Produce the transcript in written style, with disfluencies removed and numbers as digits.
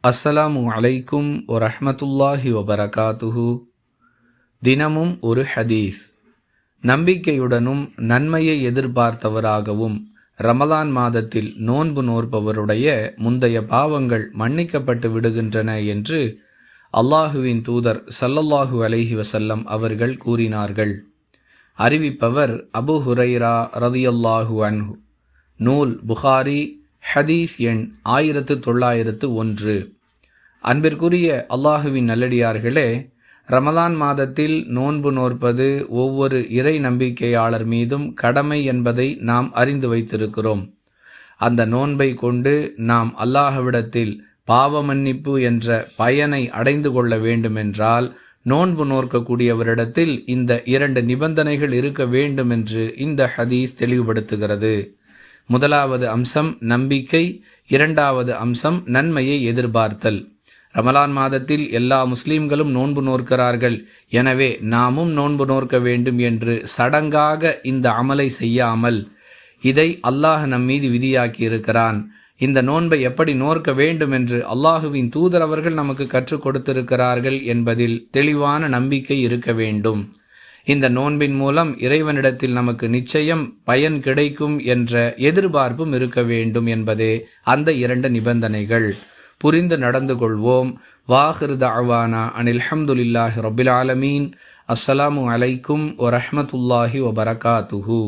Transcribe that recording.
அஸ்ஸலாமு அலைக்கும் வரஹ்மத்துல்லாஹி வபரகாத்துஹு. தினமும் ஒரு ஹதீஸ். நம்பிக்கையுடனும் நன்மையை எதிர்பார்த்தவராகவும் ரமலான் மாதத்தில் நோன்பு நோற்பவருடைய முந்தைய பாவங்கள் மன்னிக்கப்பட்டு விடுகின்றன என்று அல்லாஹுவின் தூதர் ஸல்லல்லாஹு அலைஹி வஸல்லம் அவர்கள் கூறினார்கள். அறிவிப்பவர் அபு ஹுரைரா ரலியல்லாஹு அன்ஹு. நூல் புகாரி, ஹதீஸ் எண் 1901. அன்பிற்குரிய அல்லாஹுவின் நல்லடியார்களே, ரமலான் மாதத்தில் நோன்பு நோற்பது ஒவ்வொரு இறை நம்பிக்கையாளர் மீதும் கடமை என்பதை நாம் அறிந்து வைத்திருக்கிறோம். அந்த நோன்பை கொண்டு நாம் அல்லாஹ்விடத்தில் பாவ மன்னிப்பு என்ற பயனை அடைந்து கொள்ள வேண்டுமென்றால் நோன்பு நோற்கக்கூடியவரிடத்தில் இந்த 2 நிபந்தனைகள் இருக்க வேண்டும் என்று இந்த ஹதீஸ் தெளிவுபடுத்துகிறது. முதலாவது அம்சம் நம்பிக்கை, இரண்டாவது அம்சம் நன்மையை எதிர்பார்த்தல். ரமலான் மாதத்தில் எல்லா முஸ்லீம்களும் நோன்பு நோற்கிறார்கள், எனவே நாமும் நோன்பு நோற்க வேண்டும் என்று சடங்காக இந்த அமலை செய்யாமல் இதை அல்லாஹ் நம்மீது விதியாக்கி இருக்கிறான். இந்த நோன்பை எப்படி நோற்க வேண்டும் என்று அல்லாஹுவின் தூதர் அவர்கள் நமக்கு கற்றுக் கொடுத்திருக்கிறார்கள் என்பதில் தெளிவான நம்பிக்கை இருக்க வேண்டும். இந்த நோன்பின் மூலம் இறைவனிடத்தில் நமக்கு நிச்சயம் பயன் கிடைக்கும் என்ற எதிர்பார்ப்பும் இருக்க வேண்டும் என்பதே அந்த 2 நிபந்தனைகள். புரிந்து நடந்து கொள்வோம். வாஹிரு தஅவானா அனில் ஹம்துலில்லாஹி ரப்பில் ஆலமீன். அஸ்ஸலாமு அலைக்கும் வரஹ்மத்துல்லாஹி வபரகாத்துஹு.